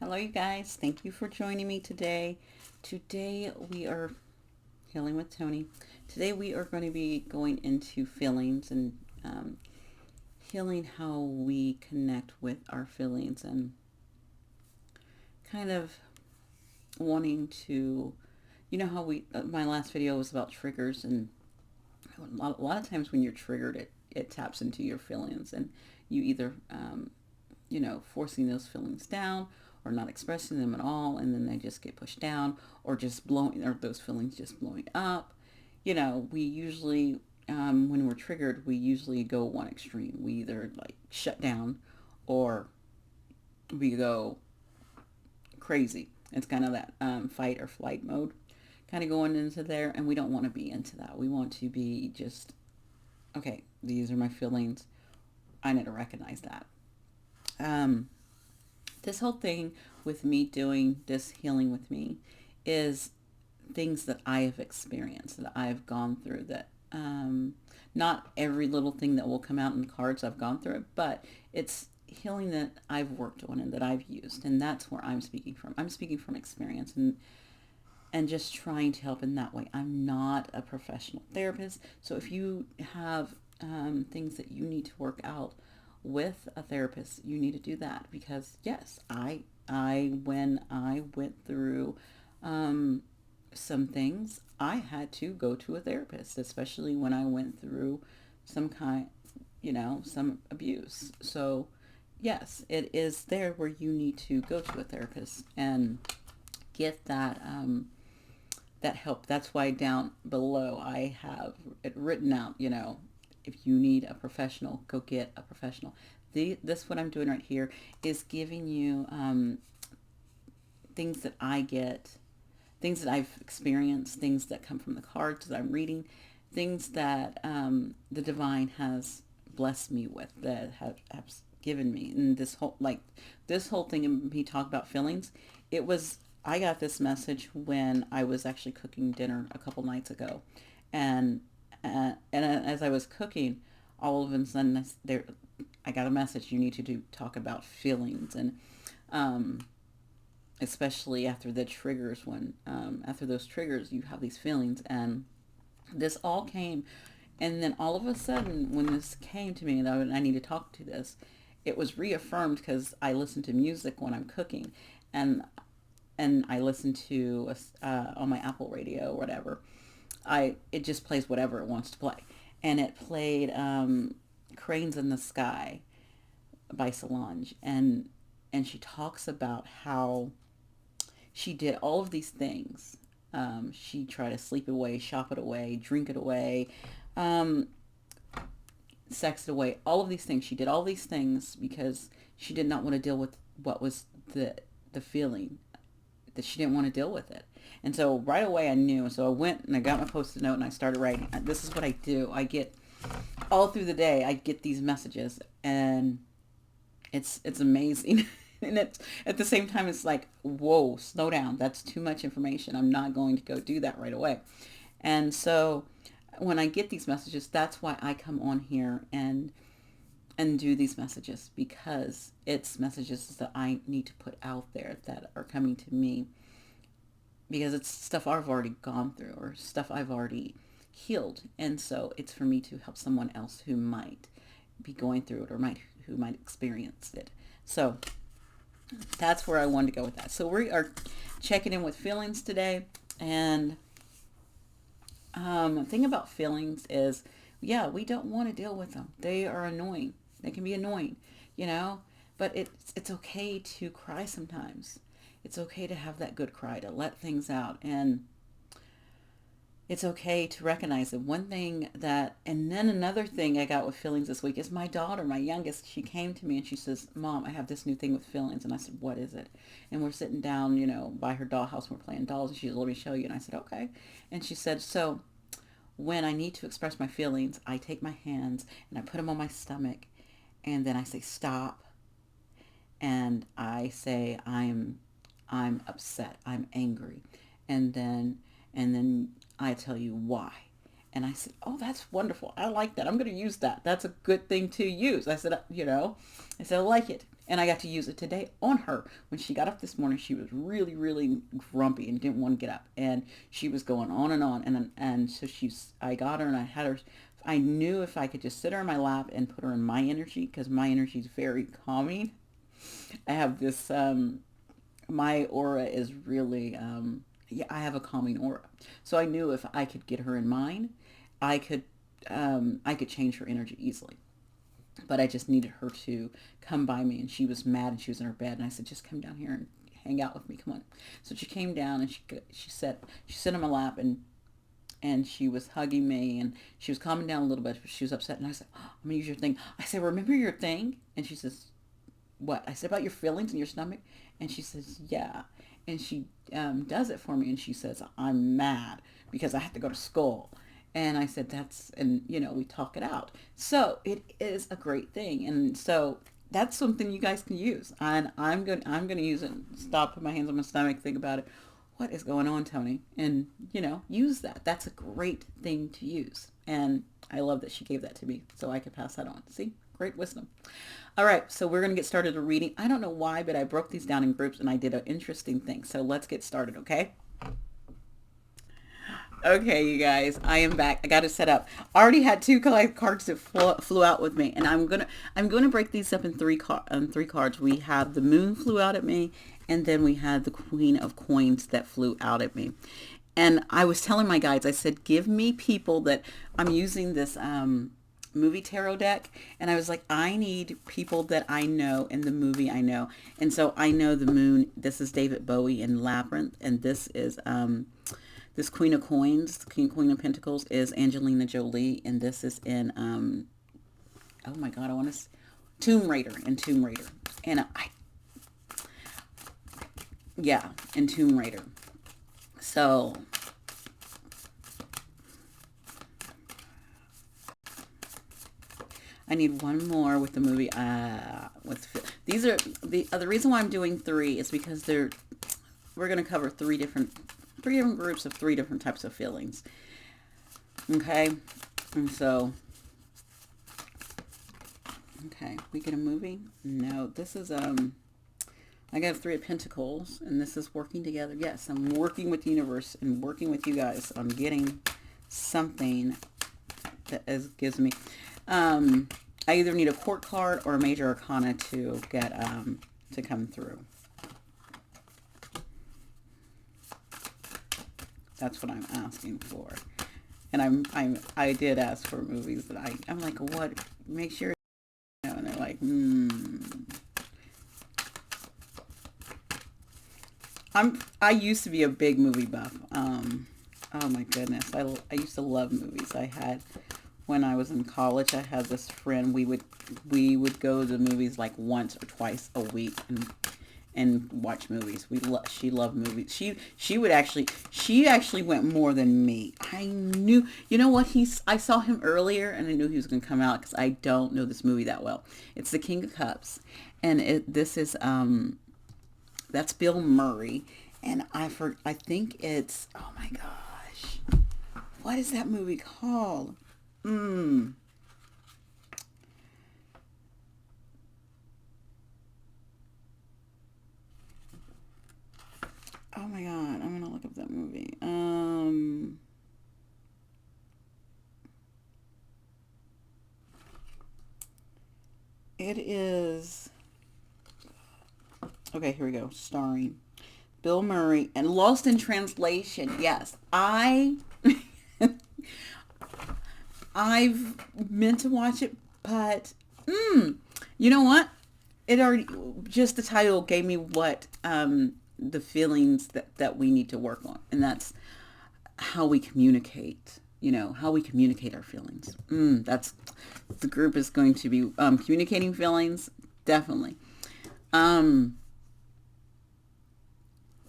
Hello, you guys. Thank you for joining me today. Today we are healing with Toni. Today we are going to be going into feelings and healing how we connect with our feelings and kind of wanting to, how my last video was about triggers, and a lot of times when you're triggered, it taps into your feelings, and you either forcing those feelings down or not expressing them at all, and then they just get pushed down, or just blowing, or those feelings just blowing up. We usually, when we're triggered, we usually go one extreme. We either like shut down, or we go crazy. It's kind of that fight or flight mode kind of going into there, and we don't want to be into that. We want to be just, okay, these are my feelings. I need to recognize that. Um, this whole thing with me doing this healing with me is things that I have experienced, that I've gone through, that not every little thing that will come out in the cards I've gone through it, but it's healing that I've worked on and that I've used, and that's where I'm speaking from. I'm speaking from experience and just trying to help in that way. I'm not a professional therapist, so if you have things that you need to work out with a therapist, you need to do that, because yes, I when I went through some things, I had to go to a therapist, especially when I went through some kind, some abuse. So yes, it is there where you need to go to a therapist and get that help. That's why down below I have it written out, if you need a professional, go get a professional. This what I'm doing right here is giving you things that I get, things that I've experienced, things that come from the cards that I'm reading, things that the divine has blessed me with, that have given me. And this whole thing of me talk about feelings, it was, I got this message when I was actually cooking dinner a couple nights ago, and as I was cooking, all of a sudden I got a message. You need to talk about feelings, and especially after the triggers, when after those triggers you have these feelings, and this all came, and then all of a sudden when this came to me that I need to talk to this, it was reaffirmed because I listen to music when I'm cooking, and I listen to on my Apple radio or whatever. It just plays whatever it wants to play, and it played "Cranes in the Sky" by Solange, and she talks about how she did all of these things. She tried to sleep it away, shop it away, drink it away, um, sex it away, all of these things. She did all these things because she did not want to deal with what was the feeling, that she didn't want to deal with it. And so right away I knew. So I went and I got my post-it note and I started writing. This is what I do. I get all through the day, I get these messages, and it's amazing. And it's at the same time, it's like, whoa, slow down. That's too much information. I'm not going to go do that right away. And so when I get these messages, that's why I come on here and do these messages, because it's messages that I need to put out there that are coming to me, because it's stuff I've already gone through or stuff I've already healed. And so it's for me to help someone else who might be going through it, or who might experience it. So that's where I wanted to go with that. So we are checking in with feelings today. And the thing about feelings is, yeah, we don't want to deal with them. They are annoying. They can be annoying, but it's okay to cry sometimes. It's okay to have that good cry, to let things out, and it's okay to recognize it. One thing that, and then another thing I got with feelings this week is my daughter, my youngest, she came to me and she says, Mom, I have this new thing with feelings. And I said, what is it? And we're sitting down, by her dollhouse, and we're playing dolls, and she said, let me show you. And I said, okay. And she said, so when I need to express my feelings, I take my hands and I put them on my stomach, and then I say, stop. And I say, I'm upset. I'm angry. And then I tell you why. And I said, oh, that's wonderful. I like that. I'm going to use that. That's a good thing to use. I said, I said, I like it. And I got to use it today on her. When she got up this morning, she was really, really grumpy and didn't want to get up. And she was going on and on. And so I got her and I had her. I knew if I could just sit her in my lap and put her in my energy, because my energy is very calming. I have this, my aura is really, yeah, I have a calming aura. So I knew if I could get her in mine, I could, I could change her energy easily. But I just needed her to come by me, and she was mad and she was in her bed, and I said, just come down here and hang out with me, come on. So she came down and she sat on my lap, and she was hugging me, and she was calming down a little bit, but she was upset. And I said, oh, I'm gonna use your thing. I said, remember your thing? And she says, what? I said, about your feelings in your stomach. And she says, yeah. And she does it for me, and she says, I'm mad because I have to go to school. And I said, and we talk it out. So it is a great thing. And so that's something you guys can use. And I'm going to use it. Stop, put my hands on my stomach, think about it. What is going on, Toni? And, use that. That's a great thing to use. And I love that she gave that to me so I could pass that on. See? Great wisdom. All right, so we're going to get started with reading. I don't know why, but I broke these down in groups and I did an interesting thing. So let's get started, okay? Okay, you guys, I am back. I got it set up. I already had two cards that flew out with me, and I'm gonna break these up in three cards. We have the Moon flew out at me, and then we had the Queen of Coins that flew out at me. And I was telling my guides, I said, give me people that I'm using this movie tarot deck, and I was like, I need people that I know in the movie I know. And so I know the Moon. This is David Bowie in Labyrinth, and this is this Queen of Coins, the Queen of Pentacles, is Angelina Jolie, and this is in, oh my God, I want to, Tomb Raider, and yeah, in Tomb Raider. So, I need one more with the movie, these are, the reason why I'm doing three is because we're going to cover three different groups of three different types of feelings. Okay. And so, okay, we get a movie. No, this is, I got Three of Pentacles, and this is working together. Yes, I'm working with the universe and working with you guys on getting something that gives me, I either need a court card or a major arcana to get, to come through. That's what I'm asking for. And I did ask for movies that I'm like, what? Make sure, and they're like, I used to be a big movie buff. Oh my goodness. I used to love movies. When I was in college, I had this friend, we would go to the movies like once or twice a week and watch movies. She loved movies. She actually went more than me. I knew, you know what, I saw him earlier and I knew he was going to come out because I don't know this movie that well. It's The King of Cups, and this is that's Bill Murray, and I think it's, oh my gosh, what is that movie called? Oh my God, I'm gonna look up that movie. It is, okay, here we go. Starring Bill Murray and Lost in Translation. Yes, I've meant to watch it, but you know what? It already, just the title gave me what the feelings that we need to work on, and that's how we communicate. How we communicate our feelings. That's, the group is going to be communicating feelings, definitely.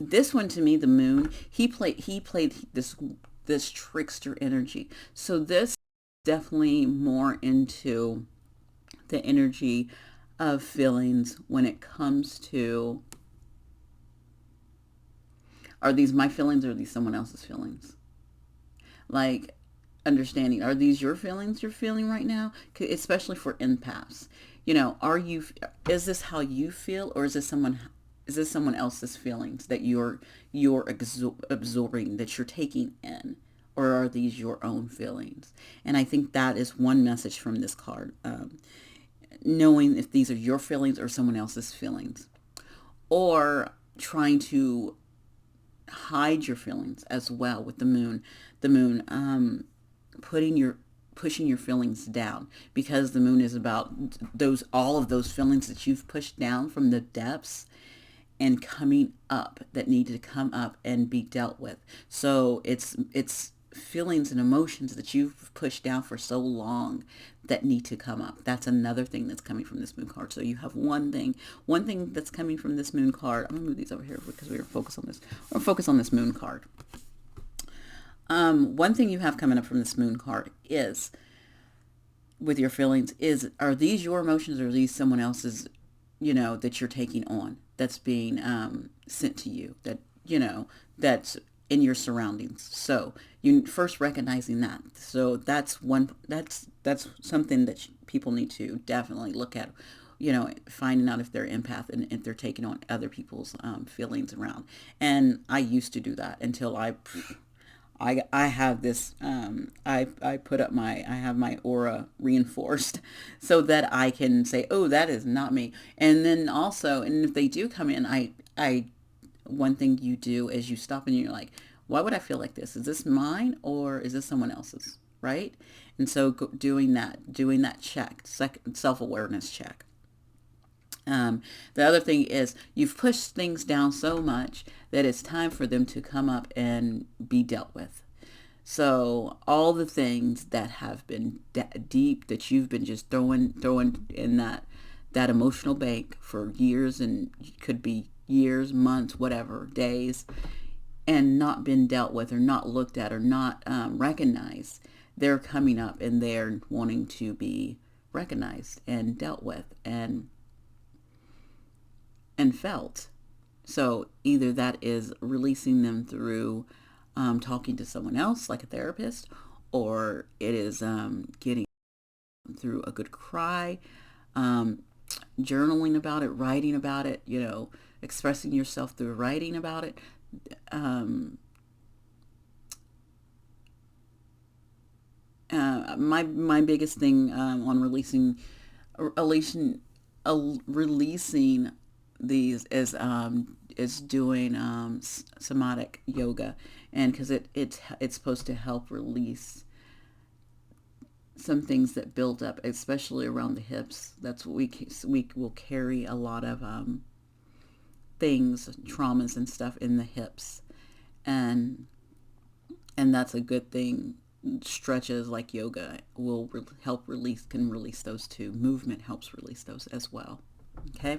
This one, to me, the Moon, he played this trickster energy. So this is definitely more into the energy of feelings when it comes to, are these my feelings or are these someone else's feelings? Like, understanding, are these your feelings you're feeling right now? Especially for empaths. Are you, is this how you feel, or is this someone else's feelings that you're absorbing, that you're taking in, or are these your own feelings? And I think that is one message from this card. Knowing if these are your feelings or someone else's feelings, or trying to hide your feelings as well with the moon putting your pushing your feelings down, because the moon is about those all of those feelings that you've pushed down from the depths and coming up, that need to come up and be dealt with. So it's feelings and emotions that you've pushed down for so long that need to come up. That's another thing that's coming from this moon card. So you have one thing that's coming from this moon card. I'm gonna move these over here because we're focused on this. We're focused on this moon card. One thing you have coming up from this moon card is, with your feelings, is, are these your emotions, or are these someone else's, that you're taking on, that's being sent to you, that's in your surroundings. So you first recognizing that. So that's something that people need to definitely look at, finding out if they're empath and if they're taking on other people's feelings around. And I used to do that until I have this, I put up I have my aura reinforced so that I can say, oh, that is not me. And then also, and if they do come in, one thing you do is you stop and you're like, why would I feel like this? Is this mine or is this someone else's? Right? And so doing that check, self-awareness check. The other thing is, you've pushed things down so much that it's time for them to come up and be dealt with. So all the things that have been deep, that you've been just throwing in that emotional bank for years, and could be years, months, whatever, days, and not been dealt with, or not looked at, or not recognized, they're coming up and they're wanting to be recognized and dealt with and felt. So either that is releasing them through talking to someone else, like a therapist, or it is getting through a good cry, journaling about it, writing about it, expressing yourself through writing about it. My biggest thing on releasing these is doing somatic yoga, and because it's supposed to help release some things that build up, especially around the hips. That's what we will carry a lot of things, traumas and stuff in the hips, and that's a good thing. Stretches like yoga will can release those too. Movement helps release those as well. Okay,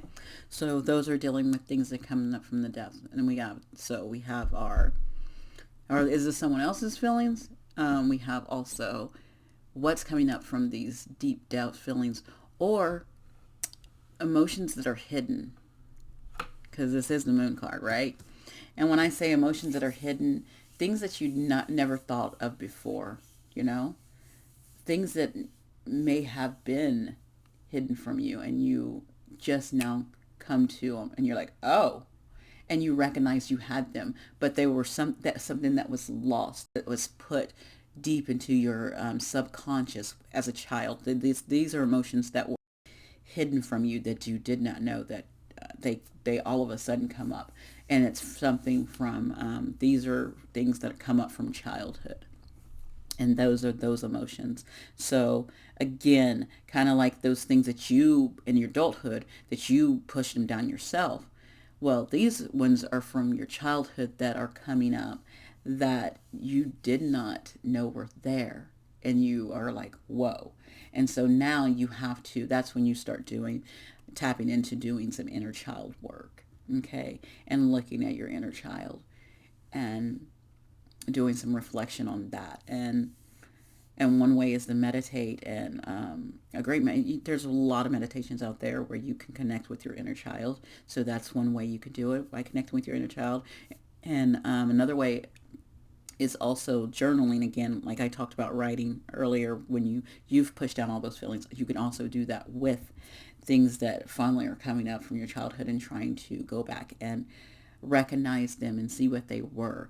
so those are dealing with things that come up from the depths. And we have our is this someone else's feelings? We have also what's coming up from these deep doubt feelings, or emotions that are hidden, because this is the moon card, right? And when I say emotions that are hidden, things that you never thought of before, things that may have been hidden from you, and you just now come to them, and you're like, oh, and you recognize you had them, but they were something that was lost, that was put deep into your subconscious as a child. These are emotions that were hidden from you, that you did not know that they all of a sudden come up, and it's something from these are things that come up from childhood, and those are those emotions. So again, kind of like those things that you in your adulthood that you pushed them down yourself. Well, these ones are from your childhood that are coming up, that you did not know were there, and you are like, whoa. And so now you have to, that's when you start tapping into doing some inner child work, okay, and looking at your inner child and doing some reflection on that. And one way is to meditate, and there's a lot of meditations out there where you can connect with your inner child. So that's one way you could do it, by connecting with your inner child. And another way is also journaling. Again, like I talked about writing earlier, when you've pushed down all those feelings, you can also do that with things that fondly are coming up from your childhood and trying to go back and recognize them and see what they were.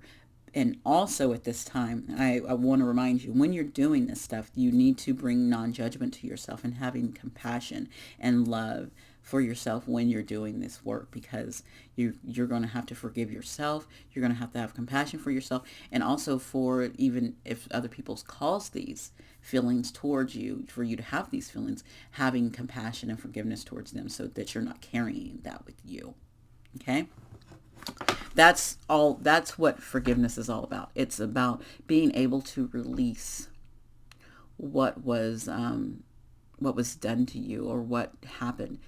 And also at this time, I want to remind you, when you're doing this stuff, you need to bring non-judgment to yourself and having compassion and love for yourself when you're doing this work, because you're going to have to forgive yourself. You're going to have compassion for yourself, and also for, even if other people's cause these feelings towards you, for you to have these feelings, having compassion and forgiveness towards them so that you're not carrying that with you. Okay? That's what forgiveness is all about. It's about being able to release what was done to you or what happened.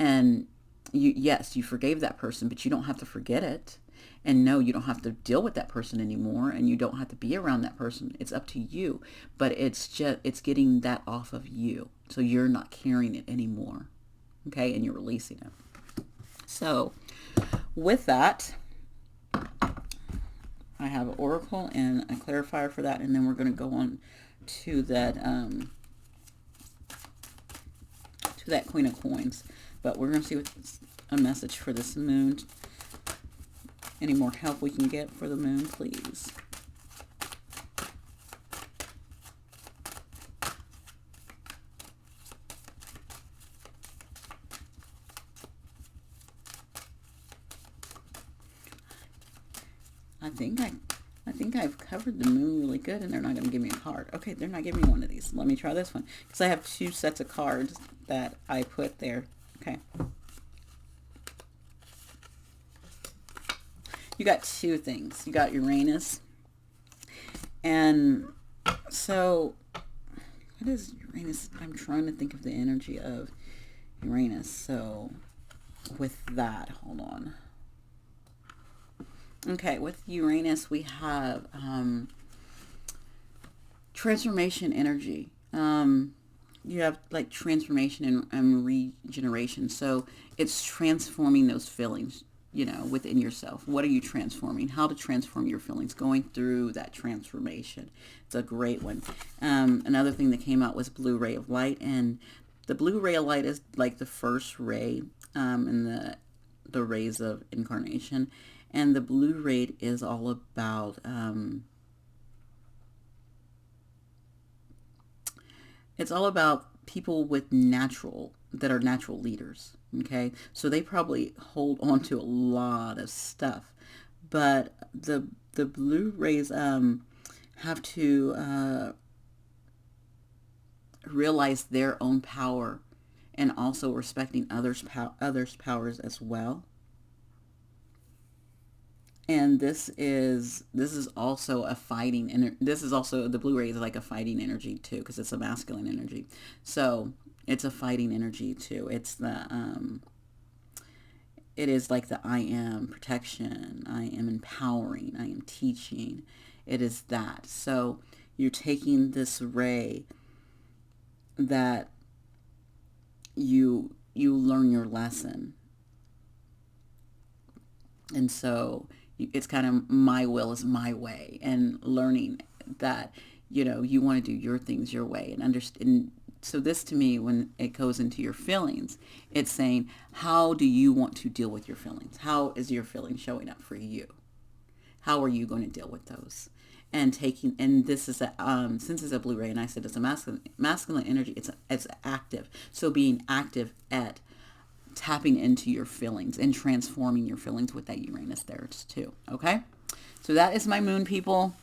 And yes, you forgave that person, but you don't have to forget it. And no, you don't have to deal with that person anymore, and you don't have to be around that person. It's up to you. But it's getting that off of you, so you're not carrying it anymore. Okay? And you're releasing it. So with that, I have an oracle and a clarifier for that, and then we're going to go on to that Queen of Coins. But we're going to see what's a message for this moon. Any more help we can get for the moon, please. I think I've covered the moon really good, and they're not going to give me a card. Okay, they're not giving me one of these. Let me try this one, because I have 2 sets of cards that I put there. Okay. You got 2 things. You got Uranus. And so, what is Uranus? I'm trying to think of the energy of Uranus. So, with that, hold on. Okay, with Uranus, we have transformation energy. You have like transformation and regeneration. So it's transforming those feelings, within yourself. What are you transforming? How to transform your feelings, going through that transformation. It's a great one. Another thing that came out was blue ray of light. And the blue ray of light is like the first ray in the rays of incarnation. And the blue ray is all about, it's all about people that are natural leaders. Okay. So they probably hold on to a lot of stuff, but the blue rays, have to, realize their own power, and also respecting others' powers as well. And this is also a fighting, and this is also, the blue ray is like a fighting energy too, because it's a masculine energy. So it's a fighting energy too. It's it is like the I am protection, I am empowering, I am teaching. It is that. So you're taking this ray that you learn your lesson. And so it's kind of my will is my way, and learning that, you want to do your things your way, and understand. So this, to me, when it goes into your feelings, it's saying, how do you want to deal with your feelings? How is your feeling showing up for you? How are you going to deal with those? And this is since it's a blue ray, and I said it's a masculine energy, it's active. So being active at tapping into your feelings and transforming your feelings with that Uranus there too. Okay. So that is my moon, people.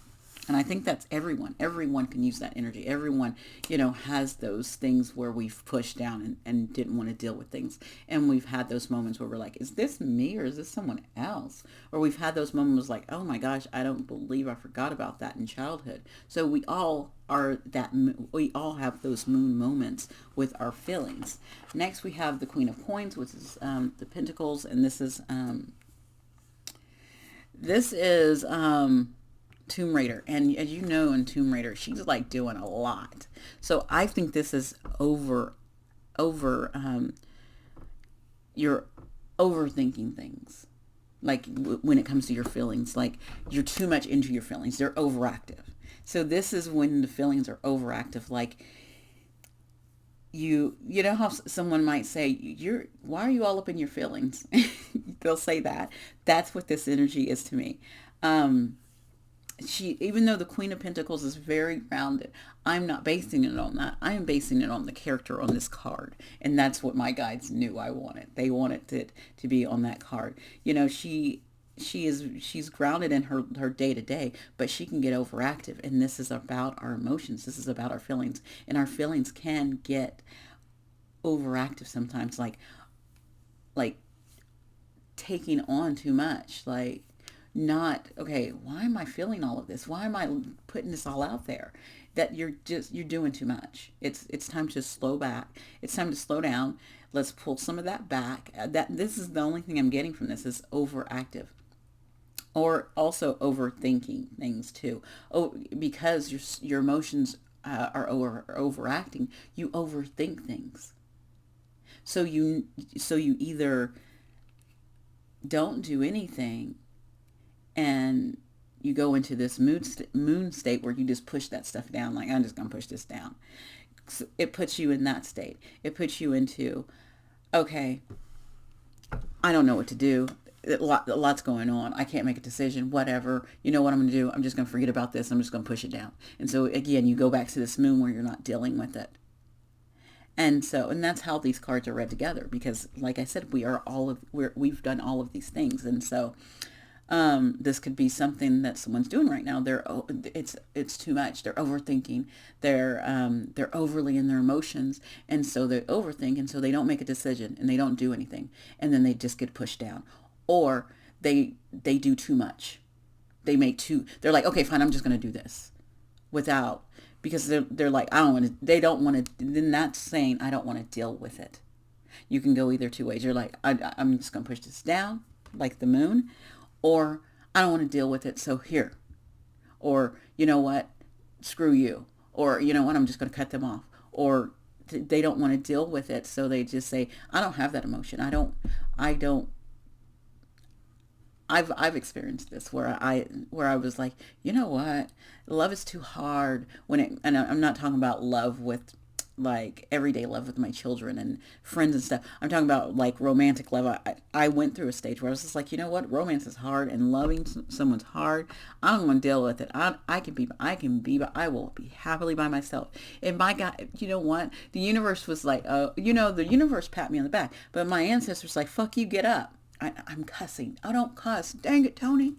And I think that's everyone. Everyone can use that energy. Everyone, has those things where we've pushed down and didn't want to deal with things. And we've had those moments where we're like, is this me or is this someone else? Or we've had those moments like, oh my gosh, I don't believe I forgot about that in childhood. So we all have those moon moments with our feelings. Next, we have the Queen of Coins, which is the Pentacles. And this is Tomb Raider. And as you know, in Tomb Raider, she's like doing a lot. So I think this is you're overthinking things. Like when it comes to your feelings, like you're too much into your feelings. They're overactive. So this is when the feelings are overactive. Like you know how someone might say, you're why are you all up in your feelings? They'll say that. That's what this energy is to me. um she, even though the Queen of Pentacles is very grounded, I'm not basing it on that. I am basing it on the character on this card. And that's what my guides knew I wanted. They wanted it to be on that card. She's grounded in her day to day, but she can get overactive. And this is about our emotions. This is about our feelings. And our feelings can get overactive sometimes, like taking on too much, like not okay, why am I feeling all of this, why am I putting this all out there, that you're doing too much. It's time to slow back, it's time to slow down. Let's pull some of that back. That This is the only thing I'm getting from this is overactive, or also overthinking things too. Oh, because your emotions are overacting, you overthink things. So you either don't do anything, and you go into this moon state where you just push that stuff down, like I'm just going to push this down. So it puts you in that state. It puts you into, okay, I don't know what to do. A lot's going on. I can't make a decision. Whatever. You know what I'm going to do? I'm just going to forget about this. I'm just going to push it down. And so again, you go back to this moon where you're not dealing with it. And that's how these cards are read together, because like I said, we've done all of these things. And so this could be something that someone's doing right now. It's too much. They're overthinking. They're overly in their emotions, and so they overthink, and so they don't make a decision, and they don't do anything, and then they just get pushed down, or they do too much. They're like, okay, fine, I'm just going to do this without, because they're like, I don't want to. They don't want to. Then that's saying I don't want to deal with it. You can go either two ways. You're like, I'm just going to push this down, like the moon, or I don't want to deal with it, so here. Or, you know what, screw you. Or, you know what, I'm just going to cut them off. Or they don't want to deal with it, so they just say, I don't have that emotion. I don't. I've experienced this where I was like, you know what, love is too hard and I'm not talking about love with like everyday love with my children and friends and stuff. I'm talking about like romantic love. I went through a stage where I was just like, you know what, romance is hard and loving someone's hard. I don't want to deal with it. But I will be happily by myself. And my God, you know what? The universe was like, the universe pat me on the back, but my ancestors like, fuck you, get up. I'm cussing. I don't cuss. Dang it, Toni.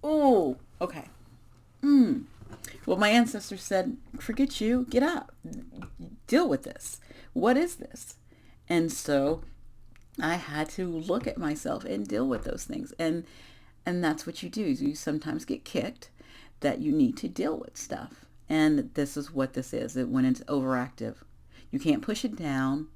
Oh, okay. Well, my ancestors said, forget you, get up, deal with this. What is this? And so I had to look at myself and deal with those things. And that's what you do. You sometimes get kicked that you need to deal with stuff. And this is what this is. When it's overactive, you can't push it down.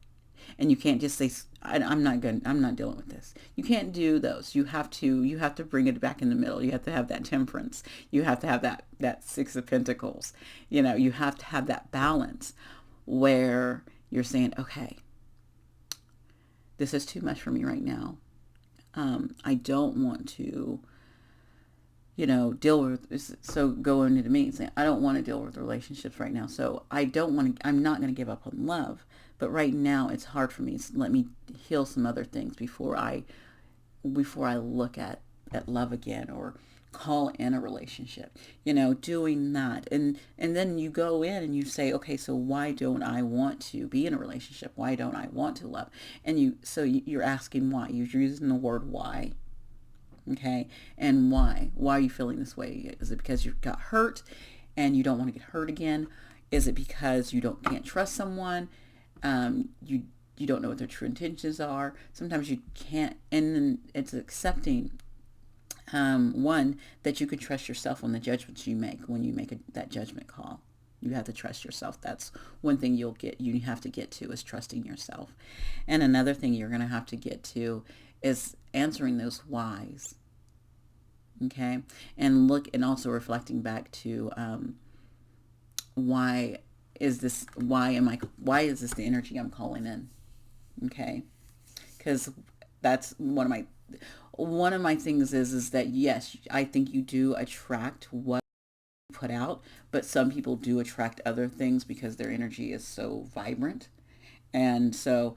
And you can't just say, I'm not dealing with this. You can't do those. You have to bring it back in the middle. You have to have that temperance. You have to have that Six of Pentacles. You have to have that balance where you're saying, okay, this is too much for me right now. I don't want to, deal with, so going into me and saying, I don't want to deal with relationships right now. So I'm not going to give up on love. But right now it's hard for me. So let me heal some other things before I look at love again, or call in a relationship, doing that. And then you go in and you say, okay, so why don't I want to be in a relationship? Why don't I want to love? And you're asking why. You're using the word why. Okay. And why are you feeling this way? Is it because you got hurt and you don't want to get hurt again? Is it because you can't trust someone? You don't know what their true intentions are. Sometimes you can't, and then it's accepting, one, that you can trust yourself on the judgments you make when you make that judgment call. You have to trust yourself. That's one thing you have to get to, is trusting yourself. And another thing you're going to have to get to is answering those whys. Okay. And also reflecting back to, why is this the energy I'm calling in? Okay. Because that's one of my things is that, yes, I think you do attract what you put out, but some people do attract other things because their energy is so vibrant. And so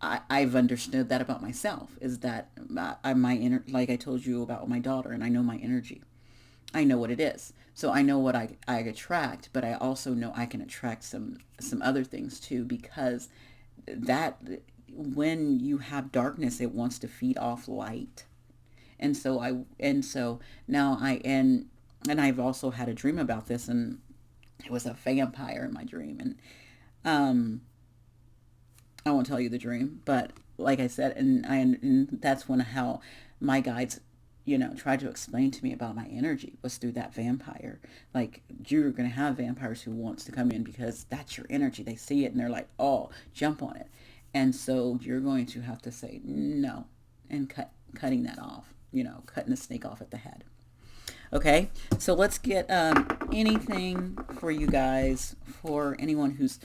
I've understood that about myself, is that like I told you about my daughter, and I know my energy. I know what it is. So I know what I attract, but I also know I can attract some other things too, because that when you have darkness, it wants to feed off light. And so now and I've also had a dream about this, and it was a vampire in my dream. And um I won't tell you the dream, but like I said, and that's when how my guides, tried to explain to me about my energy, was through that vampire. Like, you're going to have vampires who wants to come in because that's your energy. They see it and they're like, oh, jump on it. And so you're going to have to say no, and cutting that off, cutting the snake off at the head. Okay, so let's get anything for you guys, for anyone who's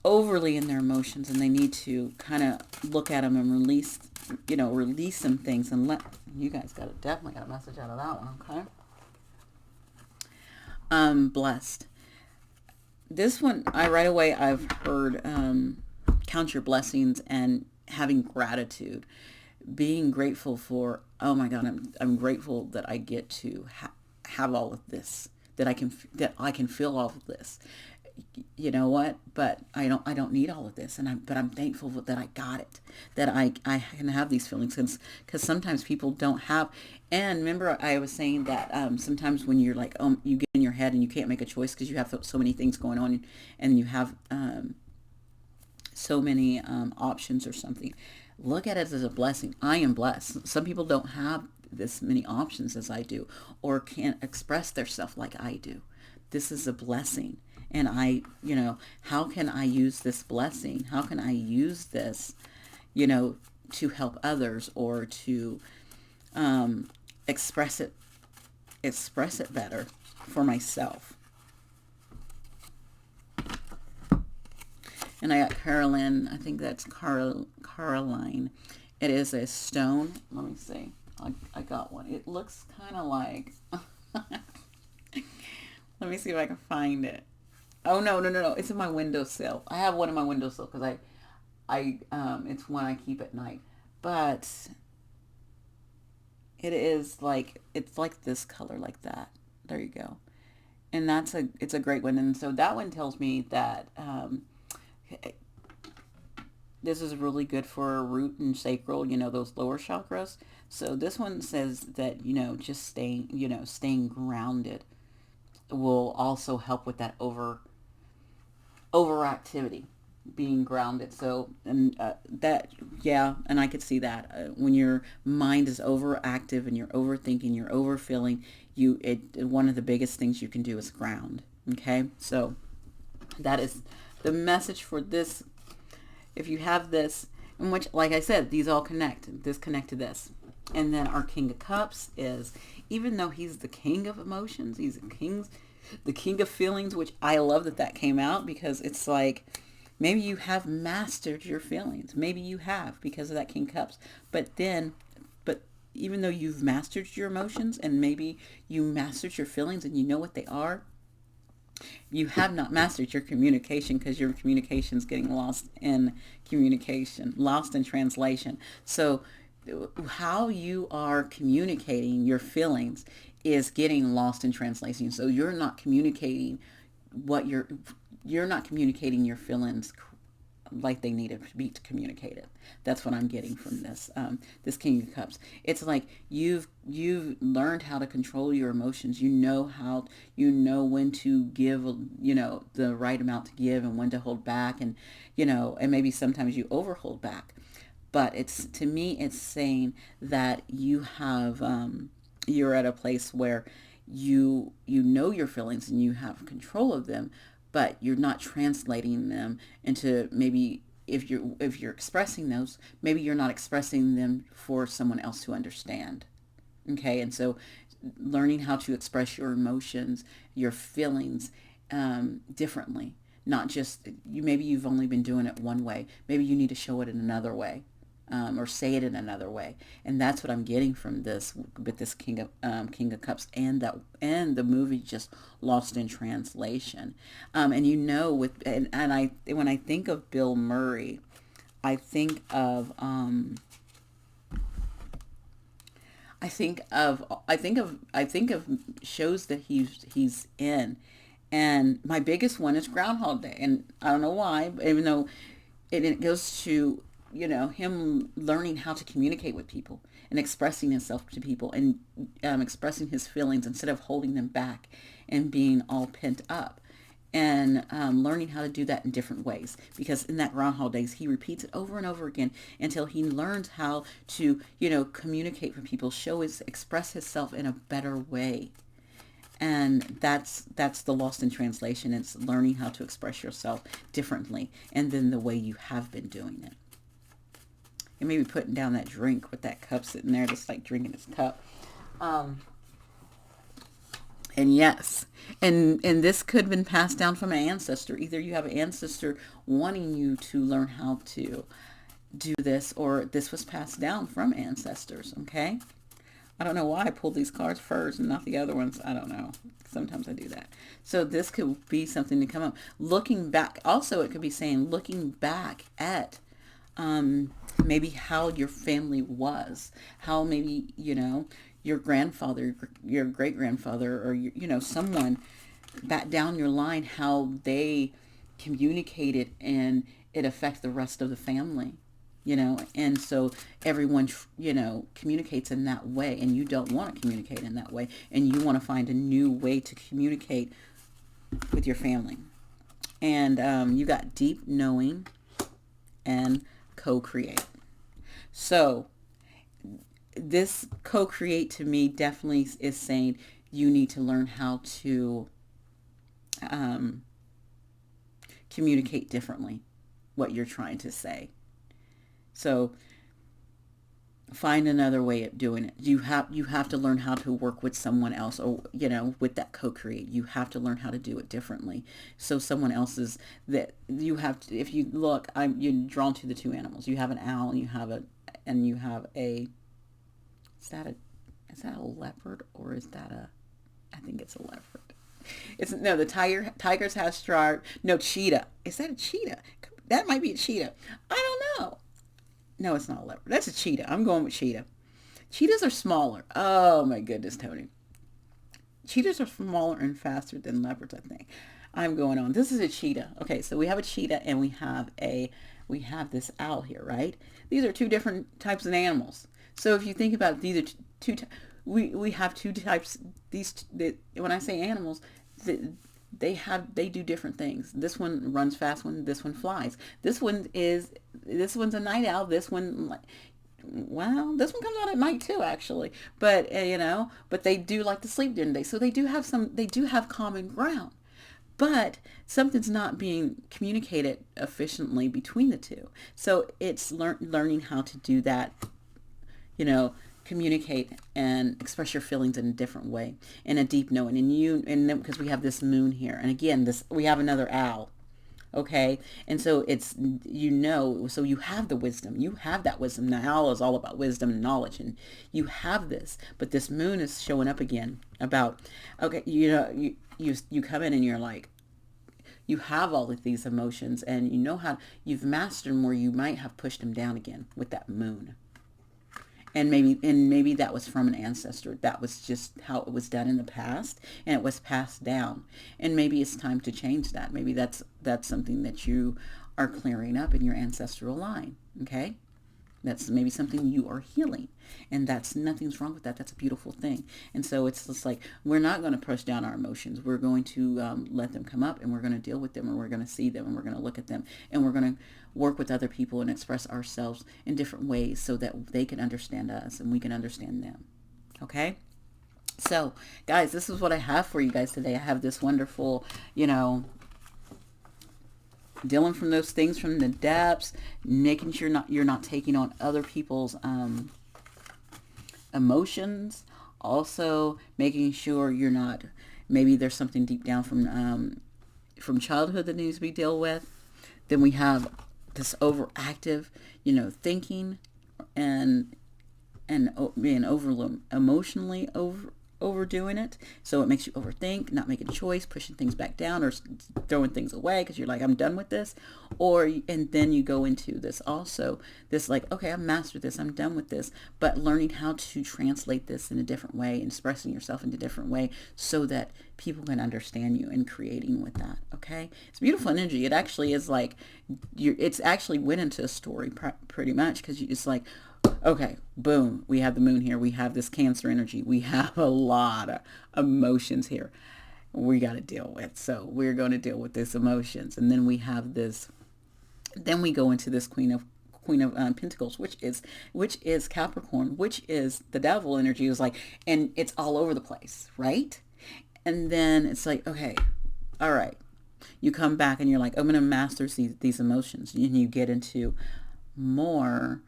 overly in their emotions and they need to kind of look at them and release some things. And let you guys definitely got a message out of that one. Okay. Blessed. This one, right away I've heard, count your blessings and having gratitude, being grateful for, oh my God, I'm grateful that I get to have all of this, that I can feel all of this. You know what? But I don't need all of this, but I'm thankful that I got it, that I can have these feelings, because sometimes people don't have. And remember, I was saying that sometimes when you're like, you get in your head and you can't make a choice because you have so many things going on, and you have so many options or something. Look at it as a blessing. I am blessed. Some people don't have this many options as I do, or can't express themselves like I do. This is a blessing. And how can I use this blessing? How can I use this, to help others, or to express it better for myself? And I got Caroline. I think that's Caroline. It is a stone. Let me see. I got one. It looks kind of like. Let me see if I can find it. Oh, no! It's in my windowsill. I have one in my windowsill because it's one I keep at night. But it's like this color, like that. There you go. And it's a great one. And so that one tells me that this is really good for root and sacral, those lower chakras. So this one says that, just staying grounded will also help with that overactivity, being grounded. So, and that, yeah, and I could see that when your mind is overactive and you're overthinking, you're overfilling, one of the biggest things you can do is ground. Okay, so that is the message for this. If you have this, in which, like I said, these all connect. This connect to this. And then our King of Cups is, even though he's the king of emotions, he's the king of feelings, which I love that came out, because it's like, maybe you have mastered your feelings. Maybe you have, because of that King of Cups. But even though you've mastered your emotions, and maybe you mastered your feelings and you know what they are, you have not mastered your communication, because your communication is getting lost in communication, lost in translation. So how you are communicating your feelings is getting lost in translation. So you're not communicating you're not communicating your feelings like they need to be communicated. That's what I'm getting from this King of Cups. It's like you've learned how to control your emotions. You know when to give, the right amount to give, and when to hold back, and and maybe sometimes you overhold back. But to me, it's saying that you're at a place where you know your feelings and you have control of them, but you're not translating them into, maybe if you're expressing those, maybe you're not expressing them for someone else to understand. Okay, and so learning how to express your emotions, your feelings, differently. Not just maybe you've only been doing it one way. Maybe you need to show it in another way. or say it in another way. And that's what I'm getting from this with this King of Cups, and the movie just Lost in Translation. And I when I think of Bill Murray, I think of I think of shows that he's in, and my biggest one is Groundhog Day, and I don't know why, even though it goes to him learning how to communicate with people and expressing himself to people, and expressing his feelings instead of holding them back and being all pent up, and learning how to do that in different ways, because in that Groundhog Days he repeats it over and over again until he learns how to communicate with people, express himself in a better way. And that's the Lost in Translation. It's learning how to express yourself differently and than the way you have been doing it. And maybe putting down that drink with that cup sitting there, just like drinking his cup. And yes, and this could have been passed down from an ancestor. Either you have an ancestor wanting you to learn how to do this, or this was passed down from ancestors, okay? I don't know why I pulled these cards first and not the other ones. I don't know. Sometimes I do that. So this could be something to come up. Looking back, also it could be saying looking back at maybe how your family was, how maybe, your grandfather, your great-grandfather, or, someone back down your line, how they communicated and it affects the rest of the family, and so everyone, communicates in that way, and you don't want to communicate in that way, and you want to find a new way to communicate with your family. And you got deep knowing and co-create. So this co-create to me definitely is saying you need to learn how to communicate differently what you're trying to say. So find another way of doing it. You have to learn how to work with someone else, or with that co-create. You have to learn how to do it differently. So someone else's that you have to, if you look, you're drawn to the two animals. You have an owl and you have a is that a leopard, or is that I think it's a leopard. The tigers have stripe. No, cheetah. Is that a cheetah? That might be a cheetah. I don't know. No, it's not a leopard. That's a cheetah. I'm going with cheetah. Cheetahs are smaller. Oh my goodness, Toni. Cheetahs are smaller and faster than leopards, I think. I'm going on. This is a cheetah. Okay, so we have a cheetah and we have this owl here, right? These are two different types of animals. So if you think about it, these are we have two types. When I say animals, they do different things. This one runs fast, this one flies. This one's a night owl. This one comes out at night too, actually. But but they do like to sleep during the day. So they do have common ground. But something's not being communicated efficiently between the two. So it's learning how to do that, communicate and express your feelings in a different way, in a deep knowing. And then because we have this moon here, and again, we have another owl. Okay. And so so you have the wisdom, you have that wisdom. The owl is all about wisdom and knowledge, and you have this, but this moon is showing up again about, okay, you come in and you're like, you have all of these emotions, and you've mastered them, where you might have pushed them down again with that moon. And maybe that was from an ancestor. That was just how it was done in the past, and it was passed down. And maybe it's time to change that. Maybe that's something that you are clearing up in your ancestral line. Okay? That's maybe something you are healing. And nothing's wrong with that. That's a beautiful thing. And so it's just like, we're not going to push down our emotions. We're going to let them come up, and we're going to deal with them, and we're going to see them, and we're going to look at them, and we're going to work with other people and express ourselves in different ways so that they can understand us and we can understand them. Okay? So, guys, this is what I have for you guys today. I have this wonderful, dealing from those things from the depths, making sure you're not taking on other people's emotions. Also, making sure you're not, maybe there's something deep down from childhood that needs to be dealt with. Then we have this overactive, thinking, and being emotionally overdoing it, so it makes you overthink, not making a choice, pushing things back down, or throwing things away because you're like, I'm done with this. And then you go into this also, this like, okay, I've mastered this, I'm done with this, but learning how to translate this in a different way and expressing yourself in a different way so that people can understand you and creating with that. Okay, it's beautiful energy. It actually is like it's actually went into a story pretty much, because it's like, okay, boom, we have the moon here. We have this Cancer energy. We have a lot of emotions here we got to deal with. So we're going to deal with this emotions. And then we have this, then we go into this Queen of Pentacles, which is Capricorn, which is the devil energy. Is like, and it's all over the place, right? And then it's like, okay, all right. You come back and you're like, I'm going to master these emotions. And you get into more,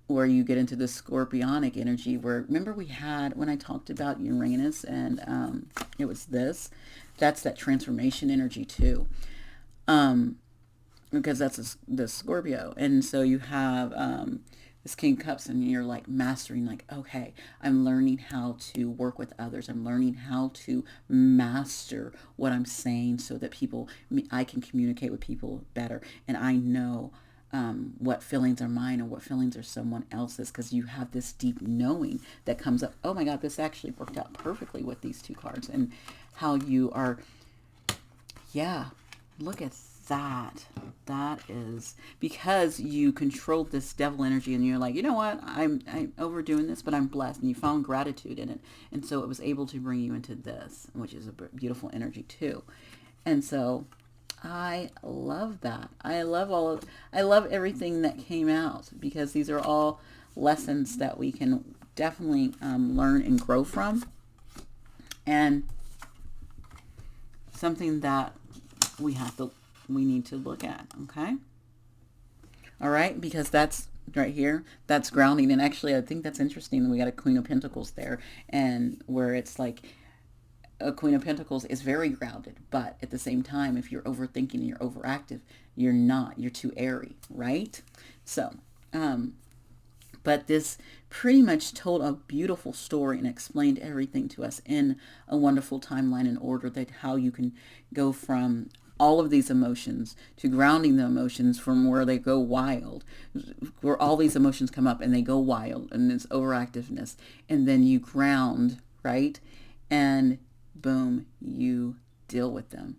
where you get into the scorpionic energy, where, remember we had, when I talked about Uranus, and it was that's that transformation energy too, because that's the Scorpio. And so you have this King of Cups, and you're like mastering, like, okay, I'm learning how to work with others. I'm learning how to master what I'm saying so that I can communicate with people better. And I know what feelings are mine and what feelings are someone else's, because you have this deep knowing that comes up. Oh my God, this actually worked out perfectly with these two cards, and how you are, yeah, look at that. That is because you controlled this devil energy, and you're like, you know what, I'm overdoing this, but I'm blessed, and you found gratitude in it, and so it was able to bring you into this, which is a beautiful energy too. And so I love that. I love everything that came out, because these are all lessons that we can definitely learn and grow from, and something that we need to look at. Okay. All right. Because that's right here. That's grounding. And actually, I think that's interesting. We got a Queen of Pentacles there, and where it's like, a Queen of Pentacles is very grounded, but at the same time, if you're overthinking and you're overactive, you're not. You're too airy, right? So, but this pretty much told a beautiful story and explained everything to us in a wonderful timeline and order, that how you can go from all of these emotions to grounding the emotions from where they go wild, where all these emotions come up and they go wild, and it's overactiveness, and then you ground, right? And boom, you deal with them,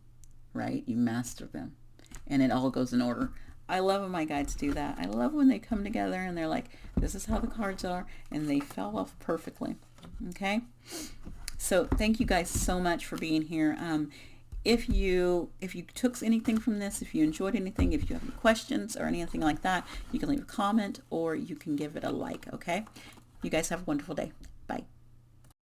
right? You master them, and it all goes in order. I love when my guides do that. I love when they come together and they're like, this is how the cards are, and they fell off perfectly. Okay, so thank you guys so much for being here. If you took anything from this, if you enjoyed anything, if you have any questions or anything like that, you can leave a comment or you can give it a like. Okay, you guys have a wonderful day. Bye.